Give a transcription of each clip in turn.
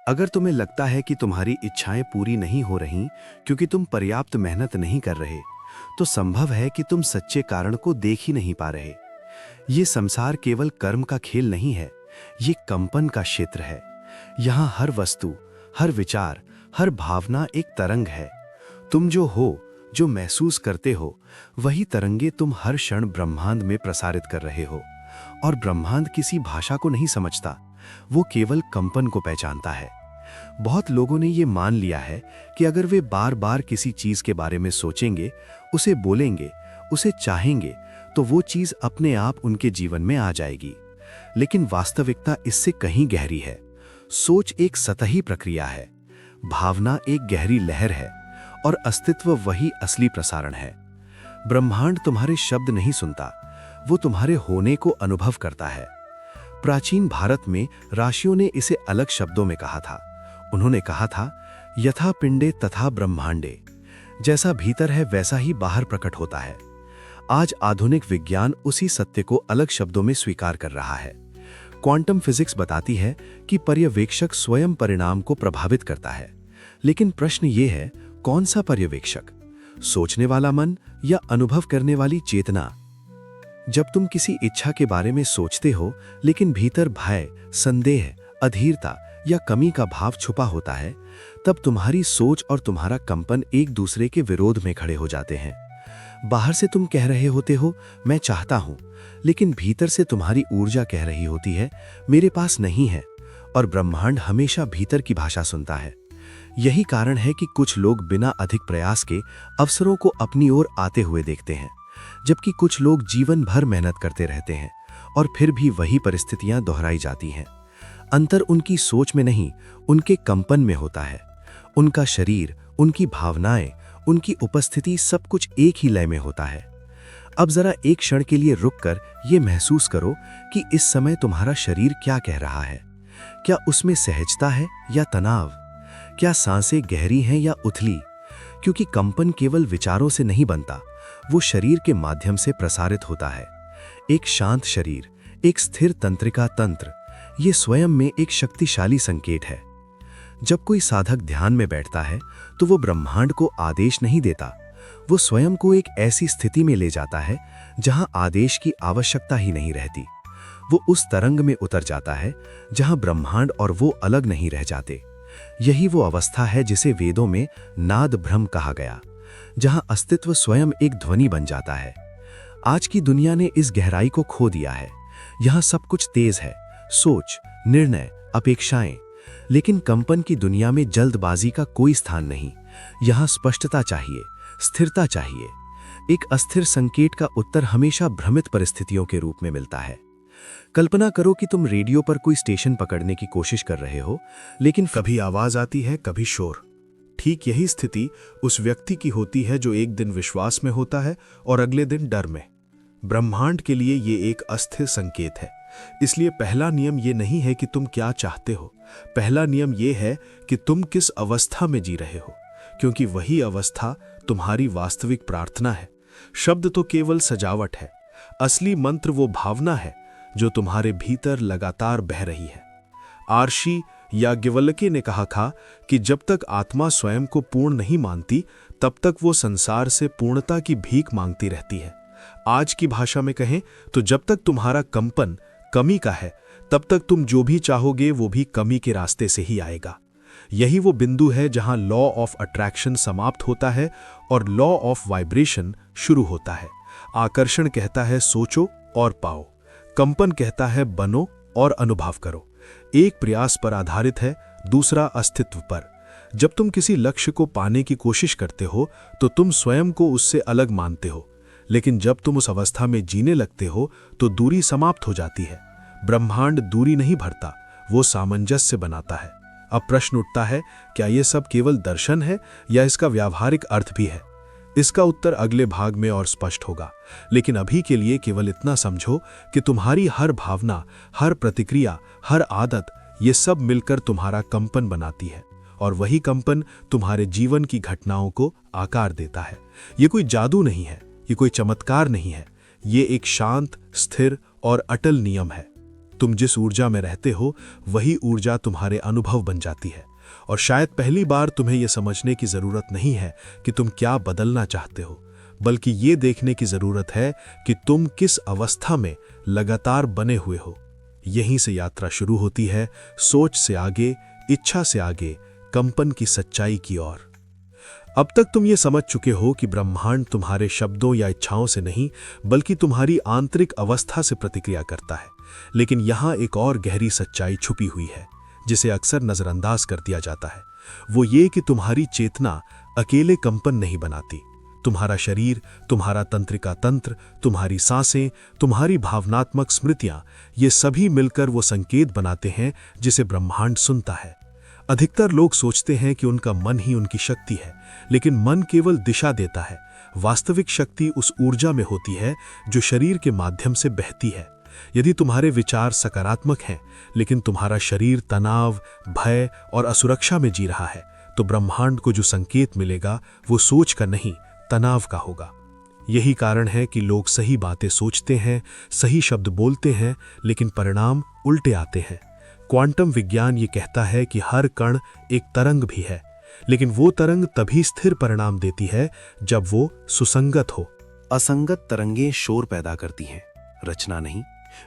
अगर तुम्हें लगता है कि तुम्हारी इच्छाएं पूरी नहीं हो रहीं क्योंकि तुम पर्याप्त मेहनत नहीं कर रहे, तो संभव है कि तुम सच्चे कारण को देख ही नहीं पा रहे। ये संसार केवल कर्म का खेल नहीं है, ये कंपन का क्षेत्र है। यहाँ हर वस्तु, हर विचार, हर भावना एक तरंग है। तुम जो हो, जो महसूस करते हो, वही तरंगे तुम हर क्षण ब्रह्मांड में प्रसारित कर रहे हो। और ब्रह्मांड किसी भाषा को नहीं समझता, वो केवल कंपन को पहचानता है। बहुत लोगों ने ये मान लिया है कि अगर वे बार बार किसी चीज के बारे में सोचेंगे, उसे बोलेंगे, उसे चाहेंगे, तो वो चीज अपने आप उनके जीवन में आ जाएगी। लेकिन वास्तविकता इससे कहीं गहरी है। सोच एक सतही प्रक्रिया है, भावना एक गहरी लहर है, और अस्तित्व वही असली प्रसारण है। ब्रह्मांड तुम्हारे शब्द नहीं सुनता, वो तुम्हारे होने को अनुभव करता है। प्राचीन भारत में ऋषियों ने इसे अलग शब्दों में कहा था। उन्होंने कहा था, यथा पिंडे तथा ब्रह्मांडे। जैसा भीतर है वैसा ही बाहर प्रकट होता है। आज आधुनिक विज्ञान उसी सत्य को अलग शब्दों में स्वीकार कर रहा है। क्वांटम फिजिक्स बताती है कि पर्यवेक्षक स्वयं परिणाम को प्रभावित करता है। लेकिन प्रश्न ये है, कौन सा पर्यवेक्षक? सोचने वाला मन या अनुभव करने वाली चेतना? जब तुम किसी इच्छा के बारे में सोचते हो लेकिन भीतर भय, संदेह, अधीरता या कमी का भाव छुपा होता है, तब तुम्हारी सोच और तुम्हारा कंपन एक दूसरे के विरोध में खड़े हो जाते हैं। बाहर से तुम कह रहे होते हो, मैं चाहता हूं, लेकिन भीतर से तुम्हारी ऊर्जा कह रही होती है, मेरे पास नहीं है। और ब्रह्मांड हमेशा भीतर की भाषा सुनता है। यही कारण है कि कुछ लोग बिना अधिक प्रयास के अवसरों को अपनी ओर आते हुए देखते हैं, जबकि कुछ लोग जीवन भर मेहनत करते रहते हैं और फिर भी वही परिस्थितियां दोहराई जाती हैं। अंतर उनकी सोच में नहीं, उनके कंपन में होता है। उनका शरीर, उनकी भावनाएं, उनकी उपस्थिति, सब कुछ एक ही लय में होता है। अब जरा एक क्षण के लिए रुककर ये महसूस करो कि इस समय तुम्हारा शरीर क्या कह रहा है। क्या उसमें सहजता है या तनाव? क्या सांसें गहरी हैं या उथली? क्योंकि कंपन केवल विचारों से नहीं बनता, वो शरीर के माध्यम से प्रसारित होता है। एक शांत शरीर, एक स्थिर तंत्रिका तंत्र, ये स्वयं में एक शक्तिशाली संकेत है। जब कोई साधक ध्यान में बैठता है तो वो ब्रह्मांड को आदेश नहीं देता, वो स्वयं को एक ऐसी स्थिति में ले जाता है जहां आदेश की आवश्यकता ही नहीं रहती। वो उस तरंग में उतर जाता है जहां ब्रह्मांड और वो अलग नहीं रह जाते। यही वो अवस्था है जिसे वेदों में नाद ब्रह्म कहा गया, जहां अस्तित्व स्वयं एक ध्वनि बन जाता है। आज की दुनिया ने इस गहराई को खो दिया है। यहां सब कुछ तेज है, सोच, निर्णय, अपेक्षाएं। लेकिन कंपन की दुनिया में जल्दबाजी का कोई स्थान नहीं। यहां स्पष्टता चाहिए, स्थिरता चाहिए। एक अस्थिर संकेत का उत्तर हमेशा भ्रमित परिस्थितियों के रूप में मिलता है। कल्पना करो कि तुम रेडियो पर कोई स्टेशन पकड़ने की कोशिश कर रहे हो, लेकिन कभी आवाज आती है, कभी शोर। ठीक यही स्थिति उस व्यक्ति की होती है जो एक दिन विश्वास में होता है और अगले दिन डर में। ब्रह्मांड के लिए ये एक अस्थिर संकेत है। इसलिए पहला नियम ये नहीं है कि तुम क्या चाहते हो, पहला नियम ये है कि तुम किस अवस्था में जी रहे हो, क्योंकि वही अवस्था तुम्हारी वास्तविक प्रार्थना है। शब्द तो केवल सजावट है, असली मंत्र वो भावना है जो तुम्हारे भीतर लगातार बह रही है। आर्षि याज्ञवल्क्य ने कहा था कि जब तक आत्मा स्वयं को पूर्ण नहीं मानती, तब तक वो संसार से पूर्णता की भीख मांगती रहती है। आज की भाषा में कहें तो जब तक तुम्हारा कंपन कमी का है, तब तक तुम जो भी चाहोगे वो भी कमी के रास्ते से ही आएगा। यही वो बिंदु है जहां लॉ ऑफ अट्रैक्शन समाप्त होता है और लॉ ऑफ वाइब्रेशन शुरू होता है। आकर्षण कहता है सोचो और पाओ, कंपन कहता है बनो और अनुभव करो। एक प्रयास पर आधारित है, दूसरा अस्तित्व पर। जब तुम किसी लक्ष्य को पाने की कोशिश करते हो तो तुम स्वयं को उससे अलग मानते हो, लेकिन जब तुम उस अवस्था में जीने लगते हो तो दूरी समाप्त हो जाती है। ब्रह्मांड दूरी नहीं भरता, वो सामंजस्य बनाता है। अब प्रश्न उठता है, क्या ये सब केवल दर्शन है या इसका व्यावहारिक अर्थ भी है? इसका उत्तर अगले भाग में और स्पष्ट होगा, लेकिन अभी के लिए केवल इतना समझो कि तुम्हारी हर भावना, हर प्रतिक्रिया, हर आदत, ये सब मिलकर तुम्हारा कंपन बनाती है, और वही कंपन तुम्हारे जीवन की घटनाओं को आकार देता है। ये कोई जादू नहीं है, ये कोई चमत्कार नहीं है, ये एक शांत, स्थिर और अटल नियम है। तुम जिस ऊर्जा में रहते हो वही ऊर्जा तुम्हारे अनुभव बन जाती है। और शायद पहली बार तुम्हें यह समझने की जरूरत नहीं है कि तुम क्या बदलना चाहते हो, बल्कि ये देखने की जरूरत है कि तुम किस अवस्था में लगातार बने हुए हो। यहीं से यात्रा शुरू होती है, सोच से आगे, इच्छा से आगे, कंपन की सच्चाई की ओर। अब तक तुम ये समझ चुके हो कि ब्रह्मांड तुम्हारे शब्दों या इच्छाओं से नहीं, बल्कि तुम्हारी आंतरिक अवस्था से प्रतिक्रिया करता है। लेकिन यहां एक और गहरी सच्चाई छुपी हुई है, जिसे अक्सर नजरअंदाज कर दिया जाता है। वो ये कि तुम्हारी चेतना अकेले कंपन नहीं बनाती। तुम्हारा शरीर, तुम्हारा तंत्रिका तंत्र, तुम्हारी सांसें, तुम्हारी भावनात्मक स्मृतियां, ये सभी मिलकर वो संकेत बनाते हैं जिसे ब्रह्मांड सुनता है। अधिकतर लोग सोचते हैं कि उनका मन ही उनकी शक्ति है, लेकिन मन केवल दिशा देता है। वास्तविक शक्ति उस ऊर्जा में होती है जो शरीर के माध्यम से बहती है। यदि तुम्हारे विचार सकारात्मक हैं, लेकिन तुम्हारा शरीर तनाव, भय और असुरक्षा में जी रहा है, तो ब्रह्मांड को जो संकेत मिलेगा वो सोच का नहीं, तनाव का होगा। यही कारण है कि लोग सही बातें सोचते हैं, सही शब्द बोलते हैं, लेकिन परिणाम उल्टे आते हैं। क्वांटम विज्ञान ये कहता है कि हर कण एक तरंग भी है, लेकिन वो तरंग तभी स्थिर परिणाम देती है जब वो सुसंगत हो। असंगत तरंगें शोर पैदा करती हैं, रचना नहीं।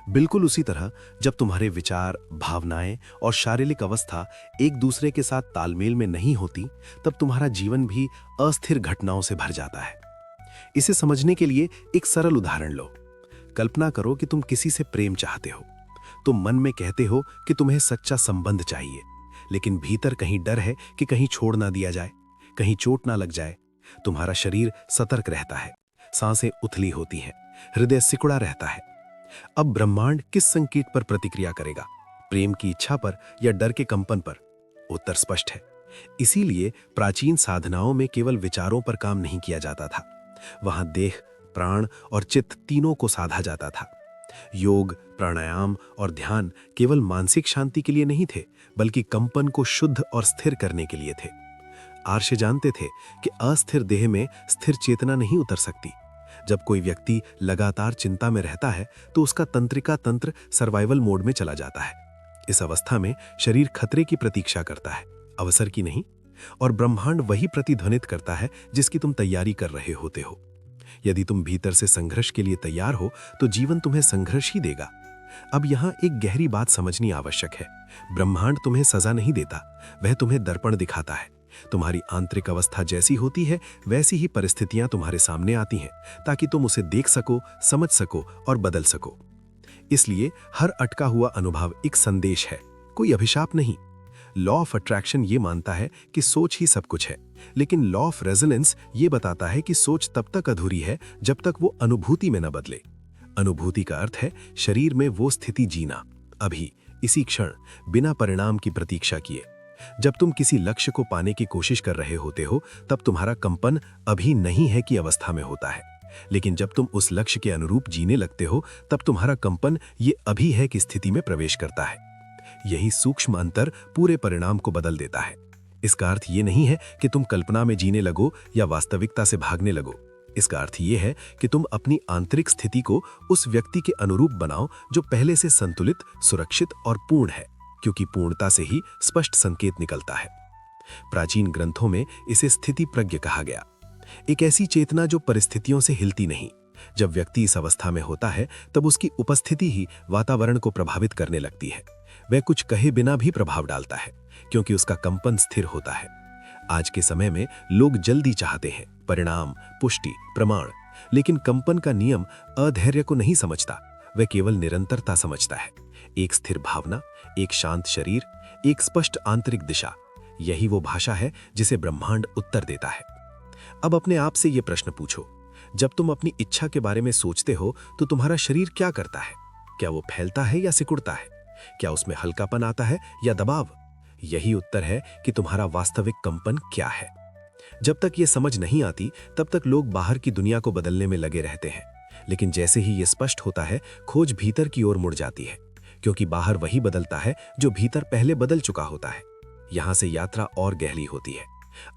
बिल्कुल उसी तरह जब तुम्हारे विचार, भावनाएं और शारीरिक अवस्था एक दूसरे के साथ तालमेल में नहीं होती, तब तुम्हारा जीवन भी अस्थिर घटनाओं से भर जाता है। इसे समझने के लिए एक सरल उदाहरण लो। कल्पना करो कि तुम किसी से प्रेम चाहते हो। तुम मन में कहते हो कि तुम्हें सच्चा संबंध चाहिए, लेकिन भीतर कहीं डर है कि कहीं छोड़ ना दिया जाए, कहीं चोट ना लग जाए। तुम्हारा शरीर सतर्क रहता है, सांसें उथली होती हैं, हृदय सिकुड़ा रहता है। अब ब्रह्मांड किस संकेत पर प्रतिक्रिया करेगा? प्रेम की इच्छा पर या डर के कंपन पर? उत्तर स्पष्ट है। इसीलिए प्राचीन साधनाओं में केवल विचारों पर काम नहीं किया जाता था। वहां देह, प्राण और चित्त तीनों को साधा जाता था। योग, प्राणायाम और ध्यान केवल मानसिक शांति के लिए नहीं थे, बल्कि कंपन को शुद्ध और स्थिर करने के लिए थे। आर्य जानते थे कि अस्थिर देह में स्थिर चेतना नहीं उतर सकती। जब कोई व्यक्ति लगातार चिंता में रहता है, तो उसका तंत्रिका तंत्र सर्वाइवल मोड में चला जाता है। इस अवस्था में शरीर खतरे की प्रतीक्षा करता है, अवसर की नहीं। और ब्रह्मांड वही प्रतिध्वनित करता है जिसकी तुम तैयारी कर रहे होते हो। यदि तुम भीतर से संघर्ष के लिए तैयार हो, तो जीवन तुम्हें संघर्ष ही देगा। अब यहां एक गहरी बात समझनी आवश्यक है। ब्रह्मांड तुम्हें सजा नहीं देता, वह तुम्हें दर्पण दिखाता है। तुम्हारी आंतरिक अवस्था जैसी होती है, वैसी ही परिस्थितियां तुम्हारे सामने आती हैं, ताकि तुम उसे देख सको, समझ सको और बदल सको। इसलिए हर अटका हुआ अनुभव एक संदेश है, कोई अभिशाप नहीं। लॉ ऑफ अट्रैक्शन ये मानता है कि सोच ही सब कुछ है, लेकिन लॉ ऑफ रेजोनेंस ये बताता है कि सोच तब तक अधूरी है जब तक वो अनुभूति में न बदले। अनुभूति का अर्थ है शरीर में वो स्थिति जीना, अभी, इसी क्षण, बिना परिणाम की प्रतीक्षा किए। जब तुम किसी लक्ष्य को पाने की कोशिश कर रहे होते हो, तब तुम्हारा कंपन अभी नहीं है की अवस्था में होता है। लेकिन जब तुम उस लक्ष्य के अनुरूप जीने लगते हो, तब तुम्हारा कंपन ये अभी है की स्थिति में प्रवेश करता है। यही सूक्ष्म अंतर पूरे परिणाम को बदल देता है। इसका अर्थ ये नहीं है कि तुम कल्पना में जीने लगो या वास्तविकता से भागने लगो। इसका अर्थ ये है कि तुम अपनी आंतरिक स्थिति को उस व्यक्ति के अनुरूप बनाओ जो पहले से संतुलित, सुरक्षित और पूर्ण है, क्योंकि पूर्णता से ही स्पष्ट संकेत निकलता है। प्राचीन ग्रंथों में इसे स्थिति प्रज्ञ कहा गया। एक ऐसी चेतना जो परिस्थितियों से हिलती नहीं। जब व्यक्ति इस अवस्था में होता है, तब उसकी उपस्थिति ही वातावरण को प्रभावित करने लगती है। वह कुछ कहे बिना भी प्रभाव डालता है, क्योंकि उसका कंपन स्थिर होता है। आज के समय में लोग जल्दी चाहते हैं, परिणाम, पुष्टि, प्रमाण, लेकिन कंपन का नियम अधैर्य को नहीं समझता, वह केवल निरंतरता समझता है। एक स्थिर भावना, एक शांत शरीर, एक स्पष्ट आंतरिक दिशा, यही वो भाषा है जिसे ब्रह्मांड उत्तर देता है। अब अपने आप से ये प्रश्न पूछो, जब तुम अपनी इच्छा के बारे में सोचते हो तो तुम्हारा शरीर क्या करता है? क्या वो फैलता है या सिकुड़ता है? क्या उसमें हल्कापन आता है या दबाव? यही उत्तर है कि तुम्हारा वास्तविक कंपन क्या है। जब तक ये समझ नहीं आती, तब तक लोग बाहर की दुनिया को बदलने में लगे रहते हैं। लेकिन जैसे ही ये स्पष्ट होता है, खोज भीतर की ओर मुड़ जाती है, क्योंकि बाहर वही बदलता है जो भीतर पहले बदल चुका होता है। यहां से यात्रा और गहरी होती है।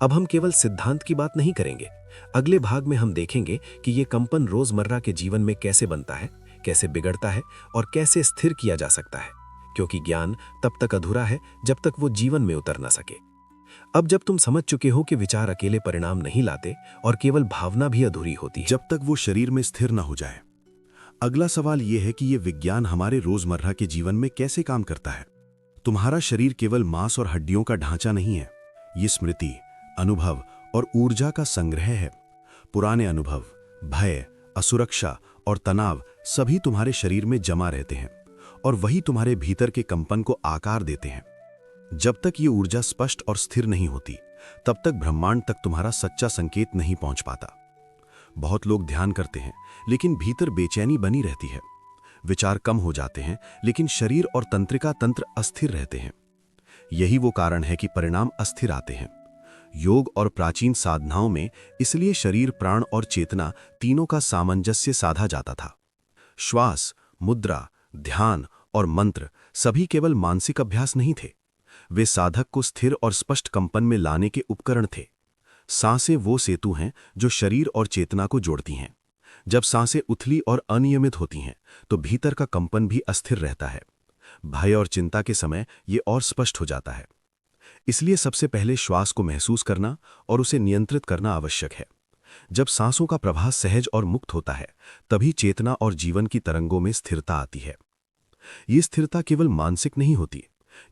अब हम केवल सिद्धांत की बात नहीं करेंगे। अगले भाग में हम देखेंगे कि ये कंपन रोजमर्रा के जीवन में कैसे बनता है, कैसे बिगड़ता है और कैसे स्थिर किया जा सकता है, क्योंकि ज्ञान तब तक अधूरा है जब तक वो जीवन में उतर ना सके। अब जब तुम समझ चुके हो कि विचार अकेले परिणाम नहीं लाते और केवल भावना भी अधूरी होती है, जब तक वो शरीर में स्थिर ना हो जाए, अगला सवाल ये है कि ये विज्ञान हमारे रोजमर्रा के जीवन में कैसे काम करता है। तुम्हारा शरीर केवल मांस और हड्डियों का ढांचा नहीं है, ये स्मृति, अनुभव और ऊर्जा का संग्रह है। पुराने अनुभव, भय, असुरक्षा और तनाव सभी तुम्हारे शरीर में जमा रहते हैं और वही तुम्हारे भीतर के कंपन को आकार देते हैं। जब तक ये ऊर्जा स्पष्ट और स्थिर नहीं होती, तब तक ब्रह्मांड तक तुम्हारा सच्चा संकेत नहीं पहुंच पाता। बहुत लोग ध्यान करते हैं, लेकिन भीतर बेचैनी बनी रहती है। विचार कम हो जाते हैं, लेकिन शरीर और तंत्रिका तंत्र अस्थिर रहते हैं। यही वो कारण है कि परिणाम अस्थिर आते हैं। योग और प्राचीन साधनाओं में इसलिए शरीर, प्राण और चेतना तीनों का सामंजस्य साधा जाता था। श्वास, मुद्रा, ध्यान और मंत्र सभी केवल मानसिक अभ्यास नहीं थे, वे साधक को स्थिर और स्पष्ट कंपन में लाने के उपकरण थे। सांसें वो सेतु हैं जो शरीर और चेतना को जोड़ती हैं। जब सांसें उथली और अनियमित होती हैं, तो भीतर का कंपन भी अस्थिर रहता है। भय और चिंता के समय ये और स्पष्ट हो जाता है। इसलिए सबसे पहले श्वास को महसूस करना और उसे नियंत्रित करना आवश्यक है। जब सांसों का प्रवाह सहज और मुक्त होता है, तभी चेतना और जीवन की तरंगों में स्थिरता आती है। ये स्थिरता केवल मानसिक नहीं होती,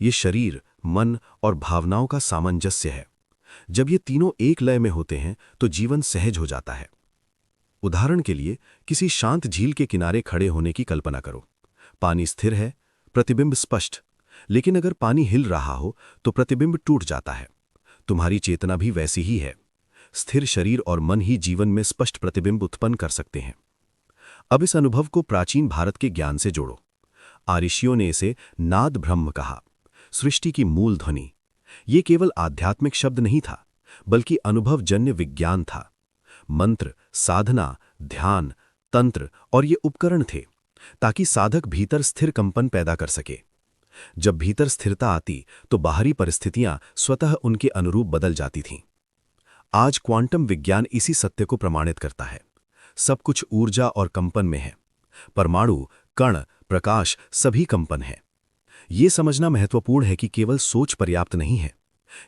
ये शरीर, मन और भावनाओं का सामंजस्य है। जब ये तीनों एक लय में होते हैं, तो जीवन सहज हो जाता है। उदाहरण के लिए, किसी शांत झील के किनारे खड़े होने की कल्पना करो। पानी स्थिर है, प्रतिबिंब स्पष्ट, लेकिन अगर पानी हिल रहा हो तो प्रतिबिंब टूट जाता है। तुम्हारी चेतना भी वैसी ही है। स्थिर शरीर और मन ही जीवन में स्पष्ट प्रतिबिंब उत्पन्न कर सकते हैं। अब इस अनुभव को प्राचीन भारत के ज्ञान से जोड़ो। ऋषियों ने इसे नाद ब्रह्म कहा, सृष्टि की मूल ध्वनि। ये केवल आध्यात्मिक शब्द नहीं था, बल्कि अनुभवजन्य विज्ञान था। मंत्र, साधना, ध्यान, तंत्र और ये उपकरण थे ताकि साधक भीतर स्थिर कंपन पैदा कर सके। जब भीतर स्थिरता आती, तो बाहरी परिस्थितियां स्वतः उनके अनुरूप बदल जाती थीं। आज क्वांटम विज्ञान इसी सत्य को प्रमाणित करता है। सब कुछ ऊर्जा और कंपन में है। परमाणु, कण, प्रकाश सभी कंपन है। ये समझना महत्वपूर्ण है कि केवल सोच पर्याप्त नहीं है।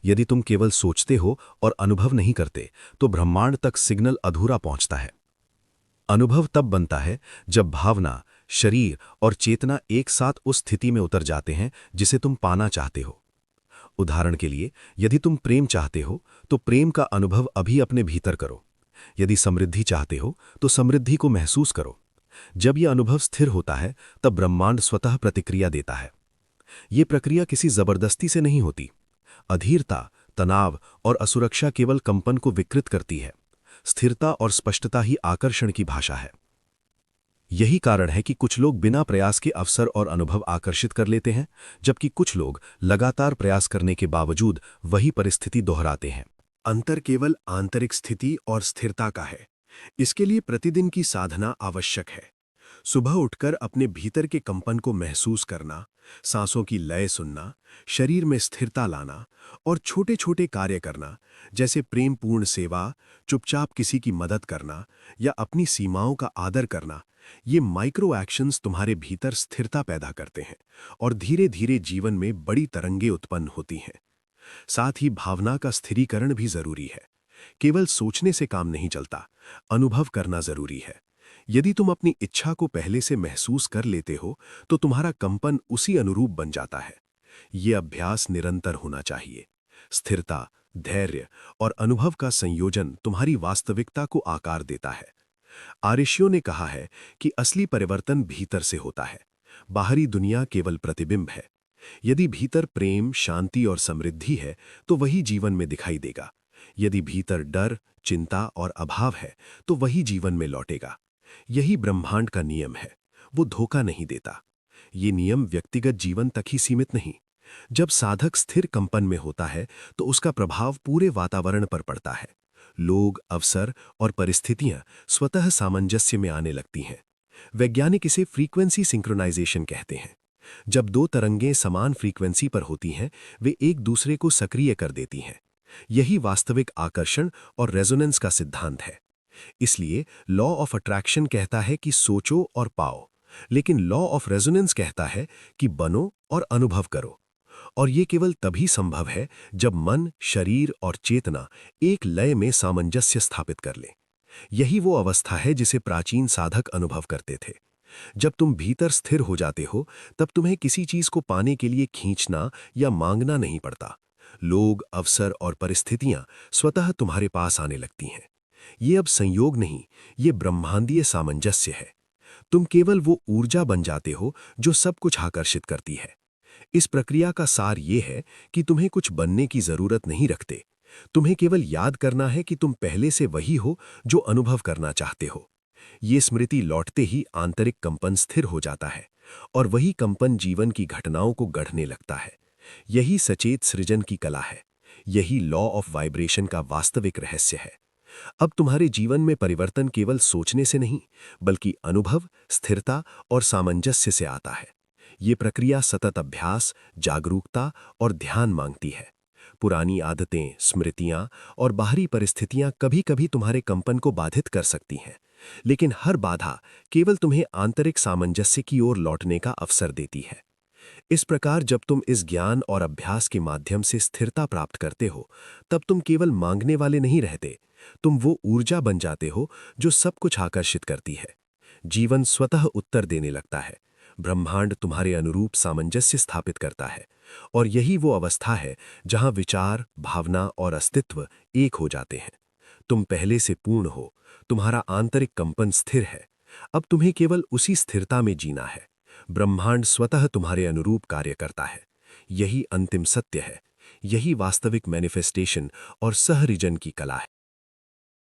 यदि तुम केवल सोचते हो और अनुभव नहीं करते, तो ब्रह्मांड तक सिग्नल अधूरा पहुंचता है। अनुभव तब बनता है जब भावना, शरीर और चेतना एक साथ उस स्थिति में उतर जाते हैं जिसे तुम पाना चाहते हो। उदाहरण के लिए, यदि तुम प्रेम चाहते हो, तो प्रेम का अनुभव अभी अपने भीतर करो। यदि समृद्धि चाहते हो, तो समृद्धि को महसूस करो। जब यह अनुभव स्थिर होता है, तब ब्रह्मांड स्वतः प्रतिक्रिया देता है। ये प्रक्रिया किसी जबरदस्ती से नहीं होती। अधीरता, तनाव और असुरक्षा केवल कंपन को विकृत करती है। स्थिरता और स्पष्टता ही आकर्षण की भाषा है। यही कारण है कि कुछ लोग बिना प्रयास के अवसर और अनुभव आकर्षित कर लेते हैं, जबकि कुछ लोग लगातार प्रयास करने के बावजूद वही परिस्थिति दोहराते हैं। अंतर केवल आंतरिक स्थिति और स्थिरता का है। इसके लिए प्रतिदिन की साधना आवश्यक है। सुबह उठकर अपने भीतर के कंपन को महसूस करना, सांसों की लय सुनना, शरीर में स्थिरता लाना और छोटे छोटे कार्य करना, जैसे प्रेमपूर्ण सेवा, चुपचाप किसी की मदद करना या अपनी सीमाओं का आदर करना, ये माइक्रो एक्शंस तुम्हारे भीतर स्थिरता पैदा करते हैं और धीरे धीरे जीवन में बड़ी तरंगें उत्पन्न होती हैं। साथ ही भावना का स्थिरीकरण भी जरूरी है। केवल सोचने से काम नहीं चलता, अनुभव करना जरूरी है। यदि तुम अपनी इच्छा को पहले से महसूस कर लेते हो, तो तुम्हारा कंपन उसी अनुरूप बन जाता है। ये अभ्यास निरंतर होना चाहिए। स्थिरता, धैर्य और अनुभव का संयोजन तुम्हारी वास्तविकता को आकार देता है। ऋषियों ने कहा है कि असली परिवर्तन भीतर से होता है, बाहरी दुनिया केवल प्रतिबिंब है। यदि भीतर प्रेम, शांति और समृद्धि है, तो वही जीवन में दिखाई देगा। यदि भीतर डर, चिंता और अभाव है, तो वही जीवन में लौटेगा। यही ब्रह्मांड का नियम है, वो धोखा नहीं देता। ये नियम व्यक्तिगत जीवन तक ही सीमित नहीं। जब साधक स्थिर कंपन में होता है, तो उसका प्रभाव पूरे वातावरण पर पड़ता है। लोग, अवसर और परिस्थितियां स्वतः सामंजस्य में आने लगती हैं। वैज्ञानिक इसे फ्रीक्वेंसी सिंक्रोनाइजेशन कहते हैं। जब दो तरंगें समान फ्रीक्वेंसी पर होती हैं, वे एक दूसरे को सक्रिय कर देती हैं। यही वास्तविक आकर्षण और रेजोनेंस का सिद्धांत है। इसलिए लॉ ऑफ अट्रैक्शन कहता है कि सोचो और पाओ। लेकिन लॉ ऑफ रेजोनेंस कहता है कि बनो और अनुभव करो। और ये केवल तभी संभव है जब मन, शरीर और चेतना एक लय में सामंजस्य स्थापित कर लें। यही वो अवस्था है जिसे प्राचीन साधक अनुभव करते थे। जब तुम भीतर स्थिर हो जाते हो, तब तुम्हें किसी चीज को पाने के लिए खींचना या मांगना नहीं पड़ता। लोग, अवसर और परिस्थितियां स्वतः तुम्हारे पास आने लगती हैं। ये अब संयोग नहीं, ये ब्रह्मांडीय सामंजस्य है। तुम केवल वो ऊर्जा बन जाते हो जो सब कुछ आकर्षित करती है। इस प्रक्रिया का सार ये है कि तुम्हें कुछ बनने की जरूरत नहीं रखते। तुम्हें केवल याद करना है कि तुम पहले से वही हो जो अनुभव करना चाहते हो। ये स्मृति लौटते ही आंतरिक कंपन स्थिर हो जाता है, और वही कंपन जीवन की घटनाओं को गढ़ने लगता है। यही सचेत सृजन की कला है। यही लॉ ऑफ वाइब्रेशन का वास्तविक रहस्य है। अब तुम्हारे जीवन में परिवर्तन केवल सोचने से नहीं, बल्कि अनुभव, स्थिरता और सामंजस्य से आता है। ये प्रक्रिया सतत अभ्यास, जागरूकता और ध्यान मांगती है। पुरानी आदतें, स्मृतियां और बाहरी परिस्थितियां कभी-कभी तुम्हारे कंपन को बाधित कर सकती हैं, लेकिन हर बाधा केवल तुम्हें आंतरिक सामंजस्य की ओर लौटने का अवसर देती है। इस प्रकार जब तुम इस ज्ञान और अभ्यास के माध्यम से स्थिरता प्राप्त करते हो, तब तुम केवल मांगने वाले नहीं रहते। तुम वो ऊर्जा बन जाते हो जो सब कुछ आकर्षित करती है। जीवन स्वतः उत्तर देने लगता है। ब्रह्मांड तुम्हारे अनुरूप सामंजस्य स्थापित करता है। और यही वो अवस्था है जहां विचार, भावना और अस्तित्व एक हो जाते हैं। तुम पहले से पूर्ण हो। तुम्हारा आंतरिक कंपन स्थिर है। अब तुम्हें केवल उसी स्थिरता में जीना है। ब्रह्मांड स्वतः तुम्हारे अनुरूप कार्य करता है। यही अंतिम सत्य है। यही वास्तविक मैनिफेस्टेशन और सहरिजन की कला है।